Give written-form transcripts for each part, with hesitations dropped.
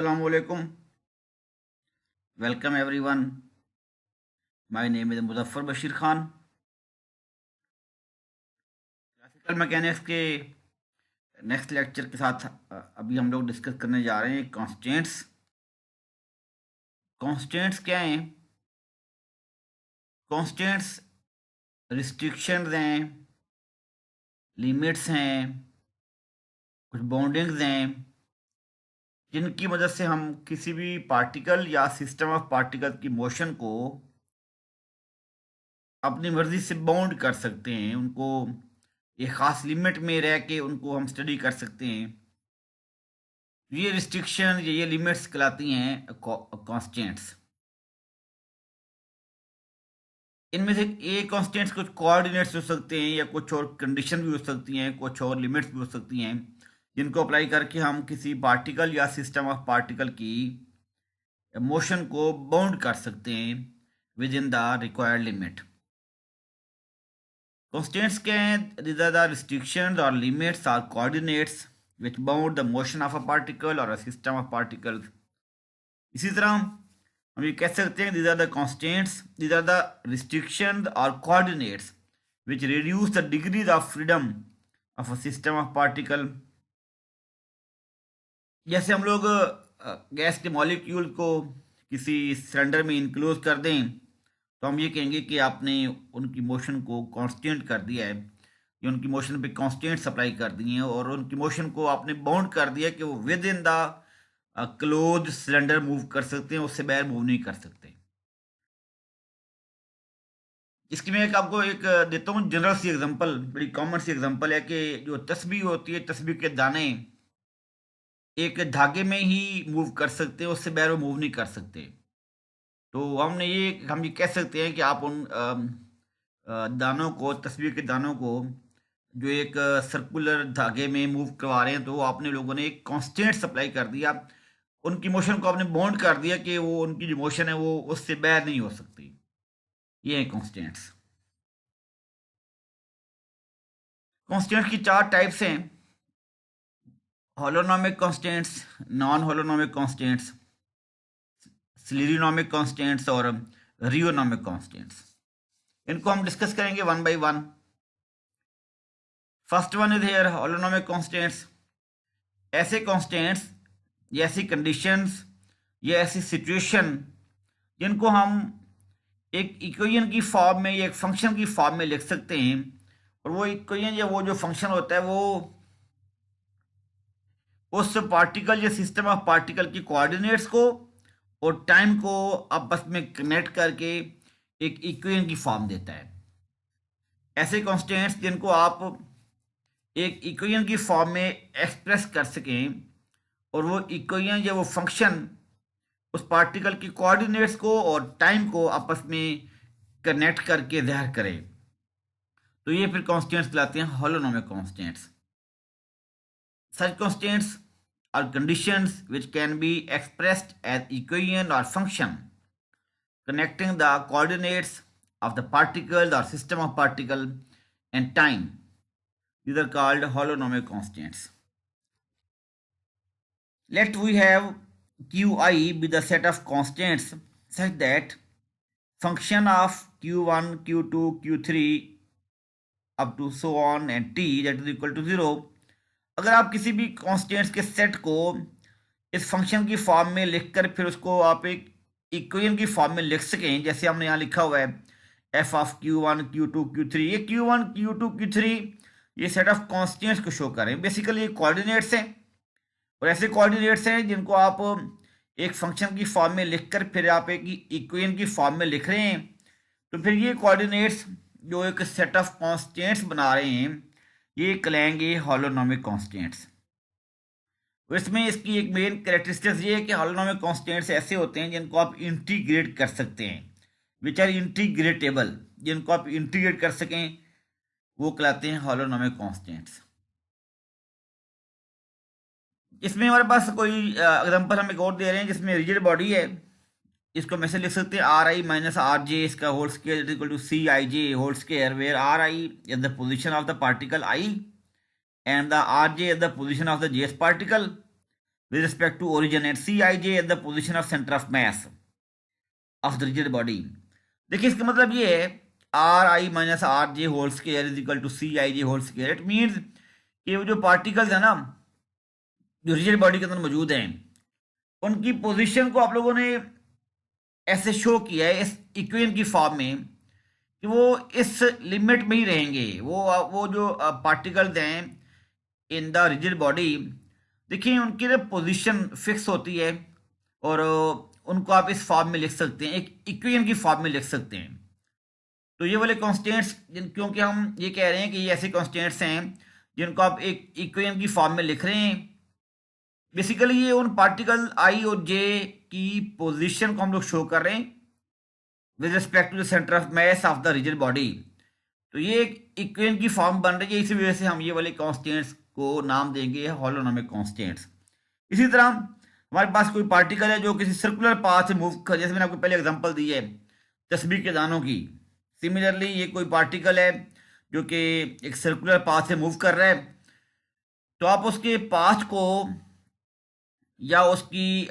Assalamualaikum. Welcome everyone. My name is Muzaffar Bashir Khan. Classical mechanics के next lecture के साथ अभी हम लोग डिस्कस करने जा रहे हैं कॉन्स्टेंट्स। कॉन्स्टेंट्स क्या हैं? कॉन्स्टेंट्स रिस्ट्रिक्शंस हैं, लिमिट्स हैं, कुछ बाउंडिंग्स हैं जिनकी मदद से हम किसी भी पार्टिकल या सिस्टम ऑफ पार्टिकल की मोशन को अपनी मर्जी से बाउंड कर सकते हैं। उनको एक ख़ास लिमिट में रह के उनको हम स्टडी कर सकते हैं। ये रिस्ट्रिक्शन ये लिमिट्स कहलाती हैं कॉन्स्टेंट्स। इनमें से ए कॉन्स्टेंट्स कुछ कोऑर्डिनेट्स हो सकते हैं या कुछ और कंडीशन भी हो सकती हैं, कुछ और लिमिट्स भी हो सकती हैं जिनको अप्लाई करके हम किसी पार्टिकल या सिस्टम ऑफ पार्टिकल की मोशन को बाउंड कर सकते हैं with in the required limit. Constants क्या हैं? दीज आर द रिस्ट्रिक्शंस और लिमिट्स और coordinates which bound the motion of a particle or a system of particles। इसी तरह हम ये कह सकते हैं these are the constraints, these are the restrictions or coordinates which reduce the degrees of freedom of a system of particle। जैसे हम लोग गैस के मॉलिक्यूल को किसी सिलेंडर में इनक्लोज कर दें तो हम ये कहेंगे कि आपने उनकी मोशन को कांस्टेंट कर दिया है, या उनकी मोशन पे कांस्टेंट सप्लाई कर दिए हैं और उनकी मोशन को आपने बाउंड कर दिया कि वो with in the close cylinder move कर सकते हैं, उससे बाहर मूव नहीं कर सकते। इसकी मैं आपको एक देता हूँ जनरल सी एग्जांपल, बड़ी कॉमन सी एग्जांपल है कि जो तस्बीह होती है, तस्बीह के दाने एक धागे में ही मूव कर सकते हैं, उससे बाहर वो मूव नहीं कर सकते। तो हम ये कह सकते हैं कि आप उन दानों को, तस्बीह के दानों को जो एक सर्कुलर धागे में मूव करवा रहे हैं, तो आपने लोगों ने एक कांस्टेंट सप्लाई कर दिया, उनकी मोशन को आपने बाउंड कर दिया कि वो उनकी जो मोशन है वो उससे बाहर नहीं हो सकती। ये है कांस्टेंट्स। कांस्टेंट्स की चार टाइप्स हैं: holonomic constants, non holonomic constants, scleronomic constants और रियोनोमिक कांस्टेंट्स। इनको हम डिस्कस करेंगे one by one. First one is here holonomic constants. ऐसे कांस्टेंट्स या ऐसी कंडीशंस या ऐसी सिचुएशन जिनको हम एक इक्वेशन की फॉर्म में या एक फंक्शन की फॉर्म में लिख सकते हैं, और वो इक्वेशन या वो जो फंक्शन होता है वो उस पार्टिकल या सिस्टम ऑफ पार्टिकल की कोऑर्डिनेट्स को और टाइम को आपस में कनेक्ट करके एक इक्वेशन की फॉर्म देता है। ऐसे कॉन्स्टेंट्स जिनको आप एक इक्वेशन की फॉर्म में एक्सप्रेस कर सकें और वो इक्वेशन या वो फंक्शन उस पार्टिकल की कोऑर्डिनेट्स को और टाइम को आपस में कनेक्ट करके ज़ाहिर करे, तो ये फिर कॉन्स्टेंट्स कहलाते हैं holonomic constants. Such constants are conditions which can be expressed as equation or function connecting the coordinates of the particle or system of particle and time. These are called holonomic constants. Let we have qi be the set of constants such that function of q1, q2, q3 up to so on and t that is equal to 0। अगर आप किसी भी constants के set को इस function की form में लिखकर फिर उसको आप एक इक्वेशन की फॉर्म में लिख सकें, जैसे हमने यहाँ लिखा हुआ है F of q1, q2, q3। ये q1, q2, q3 ये सेट ऑफ कॉन्स्टेंट्स को शो करें। बेसिकली ये कोऑर्डिनेट्स हैं, और ऐसे कोऑर्डिनेट्स हैं जिनको आप एक फंक्शन की फॉर्म में लिखकर फिर आप एक इक्वेशन की फॉर्म में लिख रहे हैं, तो फिर ये कोऑर्डिनेट्स जो एक सेट ऑफ कॉन्स्टेंट्स बना रहे हैं ये कहलाएंगे होलोनोमिक कॉन्स्टेंट्स। इसमें इसकी एक मेन कैरेक्टरिस्टिक्स ये है कि होलोनोमिक कॉन्स्टेंट्स ऐसे होते हैं जिनको आप इंटीग्रेट कर सकते हैं, विच आर इंटीग्रेटेबल। जिनको आप इंटीग्रेट कर सकें वो कहलाते हैं होलोनोमिक कॉन्स्टेंट्स। इसमें हमारे पास कोई एग्जांपल हम एक और दे रहे हैं जिसमें रिजिड बॉडी है। इसको हम ऐसे लिख सकते हैं r i minus r j इसका whole square is equal to c i j whole square, where r i is the position of the particle i and the rj is the position of the jth particle, with respect to origin and Cij at the position of center of mass of the rigid body. देखिए इसका मतलब ये है r i minus r j whole square is equal to c i j whole square. It means कि वो जो particles है ना जो रिजिड बॉडी के अंदर मौजूद हैं उनकी पोजीशन को आप लोगों ने ऐसे शो किया है इस इक्वेशन की फॉर्म में कि वो इस लिमिट में ही रहेंगे। वो जो पार्टिकल्स हैं इन द रिजिड बॉडी, देखिए उनकी ना पोजीशन फिक्स होती है और उनको आप इस फॉर्म में लिख सकते हैं, एक इक्वेशन की फॉर्म में लिख सकते हैं। तो ये वाले कॉन्स्टेंट्स क्योंकि हम ये कह रहे हैं कि ये ऐसे कॉन्स्टेंट्स हैं जिनको आप एक इक्वेशन की फॉर्म में लिख रहे हैं, बेसिकली ये उन पार्टिकल आई और जे की पोजीशन को हम लोग शो कर रहे हैं with respect to the centre of mass of the rigid body. तो ये एक इक्वेशन की फॉर्म बन रही है, इसी वजह से हम ये वाले कॉन्स्टेंट्स को नाम देंगे हॉलोनोमिक कॉन्स्टेंट्स। इसी तरह हमारे पास कोई पार्टिकल है जो किसी सर्कुलर पाथ से मूव कर, जैसे मैंने आपको पहले एग्जांपल दी है तस्बीह के दानों की। सिमिलरली ये कोई पार्टिकल है जो कि एक सर्कुलर पाथ से मूव कर रहा है, तो आप उसके पाथ को या उसकी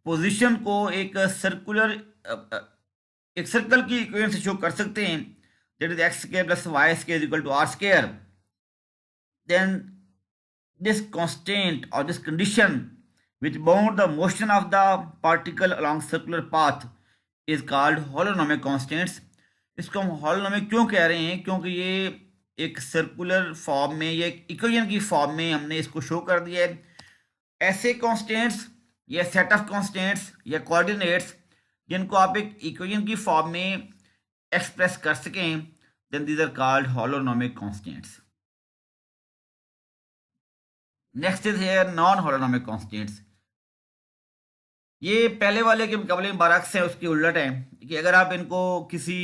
पोजीशन को एक सर्कुलर एक सर्कल की इक्वेशन से शो कर सकते हैं, that is x square plus y square equal to r square. Then this constant or this condition which bound the motion of the particle along circular path is called holonomic constants। इसको हम holonomic क्यों कह रहे हैं? क्योंकि ये एक circular form में या एक इक्वेशन की फॉर्म में हमने इसको शो कर दिया है। ऐसे कॉन्स्टेंट्स या सेट ऑफ कॉन्स्टेंट्स या कोऑर्डिनेट्स जिनको आप एक इक्वेशन की फॉर्म में एक्सप्रेस कर सकें, then these are called holonomic constants। Next is here non holonomic constants. ये पहले वाले के मुकाबले में बरअक्स है, उसकी उलट है कि अगर आप इनको किसी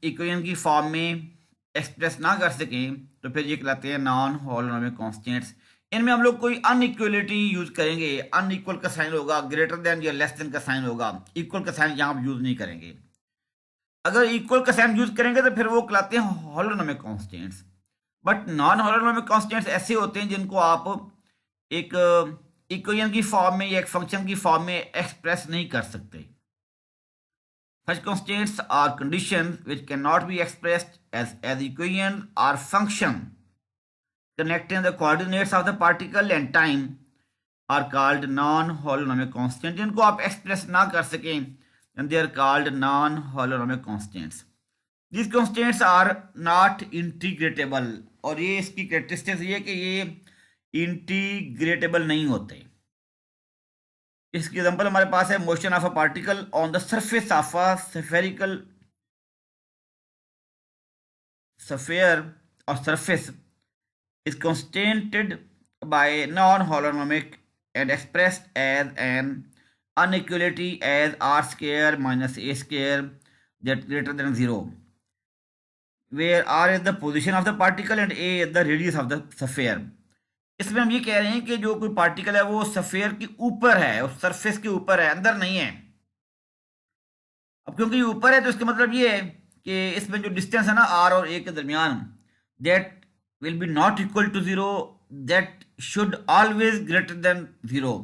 इक्वेशन की फॉर्म में एक्सप्रेस ना कर सकें तो फिर ये कहलाते हैं नॉन हॉलोनोमिक कॉन्स्टेंट्स। इनमें हम लोग कोई अनइक्वलिटी यूज करेंगे, अनइक्वल का साइन होगा, ग्रेटर देन या लेस देन का साइन होगा, इक्वल का साइन यहाँ यूज नहीं करेंगे। अगर इक्वल का साइन यूज करेंगे तो फिर वो कहलाते हैं हॉलोनोमिक constants. But non holonomic constants ऐसे होते हैं जिनको आप एक इक्वेशन की फॉर्म में या एक फंक्शन की फॉर्म में एक्सप्रेस नहीं कर सकते। Such constants are conditions which cannot be expressed as equation or function connecting the coordinates of the particle and time are called non-holonomic constants। जिनको आप एक्सप्रेस ना कर सकें and they are called non-holonomic constants। These constants are not integratable और ये इसकी characteristics ये कि ये इंटीग्रेटेबल नहीं होते। इसकी एग्जांपल हमारे पास है motion of a particle on the surface of a spherical sphere और surface is constrained by non holonomic and expressed as an inequality as r square minus a square that greater than 0, where r is the position of the particle and a is the radius of the sphere. इसमें हम ये कह रहे हैं कि जो कोई particle है वो स्फीयर के ऊपर है, उस सरफेस के ऊपर है, अंदर नहीं है। अब क्योंकि ये ऊपर है तो इसका मतलब ये है कि इसमें जो डिस्टेंस है ना आर और ए के दरमियान, that will be not equal to 0, that should always greater than 0।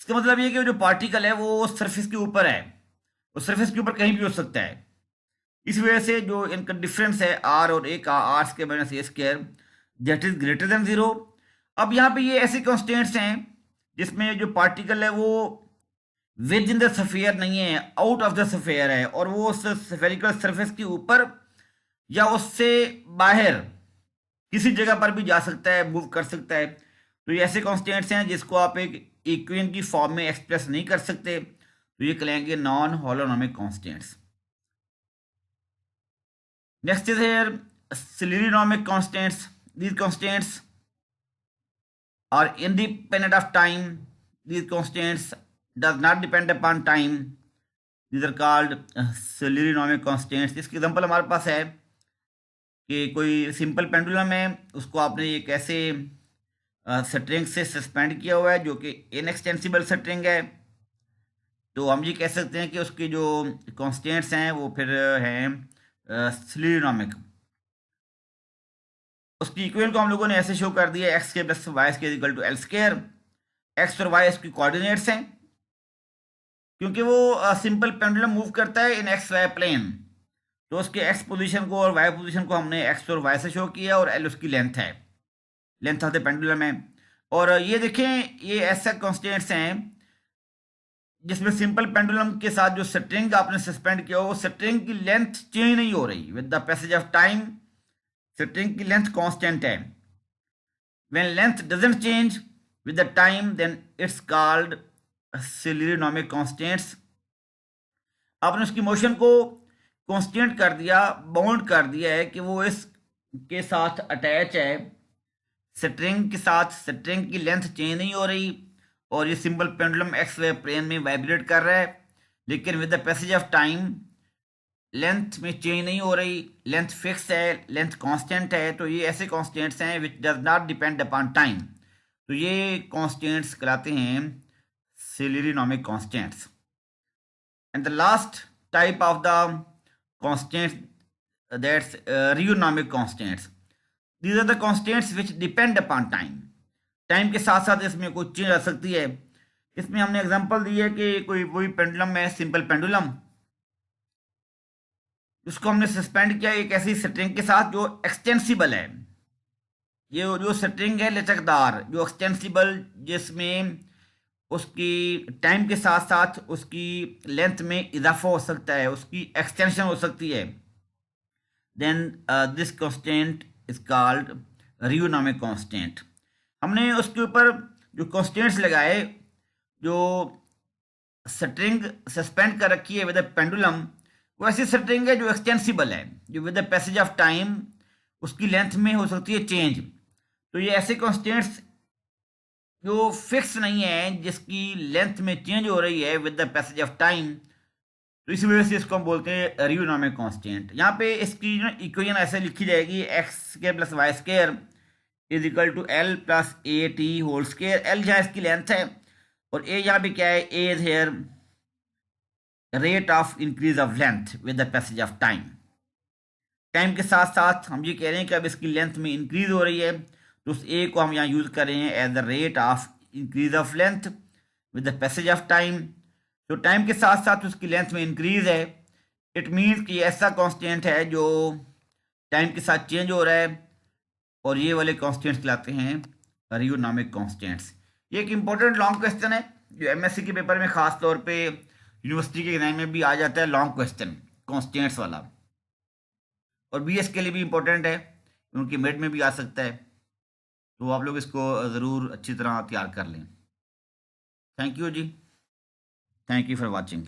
इसका मतलब ये कि जो पार्टिकल है वो सरफेस के ऊपर है, वो सरफेस के ऊपर कहीं भी हो सकता है। इस वजह से जो इनका डिफरेंस है आर और ए का, r square minus a square, that is greater than 0। अब यहाँ पे ये ऐसे कॉन्स्टेंट्स हैं जिसमें जो पार्टिकल है वो विद इन द स्फीयर नहीं है, आउट ऑफ द स्फीयर है, और वो उस स्फेरिकल सरफेस के ऊपर या उससे बाहर किसी जगह पर भी जा सकता है, मूव कर सकता है। तो ये ऐसे कॉन्स्टेंट्स हैं जिसको आप एक इक्वेशन की फॉर्म में एक्सप्रेस नहीं कर सकते, तो ये कहलाएंगे non holonomic constants. Next is here scleronomic constants. These constants are independent of time। These constants does not depend upon time। These are called सेलेनियोमिक constants। इसकी एग्जांपल हमारे पास है कि कोई सिंपल पेंडुलम है, उसको आपने एक ऐसे स्ट्रिंग से सस्पेंड किया हुआ है जो कि इनएक्सटेंसिबल स्ट्रिंग है, तो हम ये कह सकते हैं कि उसकी जो कॉन्स्टेंट्स हैं वो फिर हैं सेलेनियोमिक। उसकी इक्वेशन को हम लोगों ने ऐसे शो कर दिया एक्स के plus y square equal to l square. X और वाई इसकी कोऑर्डिनेट्स हैं, क्योंकि वो सिंपल पेंडुलम मूव करता है इन एक्स वाई प्लेन, तो उसके एक्स पोजीशन को और वाई पोजीशन को हमने एक्स और वाई से शो किया, और एल उसकी लेंथ है, लेंथ ऑफ द पेंडुलम है। और ये देखें, ये ऐसे कॉन्स्टेंट्स हैं जिसमें सिंपल पेंडुलम के साथ जो स्ट्रिंग आपने सस्पेंड किया हो, वो स्ट्रिंग की लेंथ चेंज नहीं हो रही with the passage of time, string की लेंथ कांस्टेंट है। When length doesn't change with the time then it's called scleronomic constants. आपने उसकी मोशन को कांस्टेंट कर दिया, बाउंड कर दिया है कि वो इसके साथ अटैच है, स्ट्रिंग के साथ, स्ट्रिंग की लेंथ चेंज नहीं हो रही, और ये simple pendulum x y plane में वाइब्रेट कर रहा है, लेकिन with the passage of time length में चेंज नहीं हो रही, लेंथ फिक्स है, लेंथ कांस्टेंट है। तो ये ऐसे कांस्टेंट्स हैं which does not depend upon time, तो ये कांस्टेंट्स कहलाते हैं scleronomic constants. And the last type of the constants, that's rheonomic constants. These are the constants which depend upon time, time के साथ साथ इसमें कोई चेंज आ सकती है। इसमें हमने एग्जांपल दी है कि कोई वही पेंडुलम है, सिंपल पेंडुलम, उसको हमने सस्पेंड किया एक ऐसी स्ट्रिंग के साथ जो एक्सटेंसिबल है। ये जो स्ट्रिंग है लचकदार, जो एक्सटेंसिबल, जिसमें उसकी टाइम के साथ साथ उसकी लेंथ में इजाफा हो सकता है, उसकी एक्सटेंशन हो सकती है, then this constant is called rheonomic constant. हमने उसके ऊपर जो कांस्टेंट्स लगाए, जो स्ट्रिंग सस्पेंड कर रखी है विद पेंडुलम, वो ऐसी स्ट्रिंग है जो एक्सटेंसिबल है, जो with the passage of time उसकी लेंथ में हो सकती है चेंज। तो ये ऐसे कांस्टेंट्स जो फिक्स नहीं है, जिसकी लेंथ में चेंज हो रही है with the passage of time, तो इसी वजह से इसको हम बोलते हैं रियोनॉमिक कांस्टेंट। यहाँ पे इसकी जो इक्वेशन ऐसे लिखी जाएगी, x square plus y square is equal to l plus a t whole square. L जहाँ इसकी लेंथ है, और ए यहाँ पे क्या है, a is here rate of increase of length with the passage of time. Time के साथ साथ हम ये कह रहे हैं कि अब इसकी लेंथ में इंक्रीज हो रही है, तो उस ए को हम यहाँ यूज कर रहे हैं as the rate of increase of length with the passage of time. Time टाइम के साथ साथ उसकी लेंथ में इंक्रीज है, इट मीन्स कि ऐसा कांस्टेंट है जो टाइम के साथ चेंज हो रहा है, और ये वाले कांस्टेंट्स कहलाते हैं रियोनॉमिक कांस्टेंट्स। ये एक इंपॉर्टेंट लॉन्ग क्वेश्चन है जो एमएससी के पेपर में खास तौर पे, यूनिवर्सिटी के एग्जाम में भी आ जाता है, लॉन्ग क्वेश्चन कांस्टेंट्स वाला, और बीएस के लिए भी इंपॉर्टेंट है, उनकी मेड में भी आ सकता है। तो आप लोग इसको ज़रूर अच्छी तरह तैयार कर लें। थैंक यू जी, थैंक यू फॉर वॉचिंग।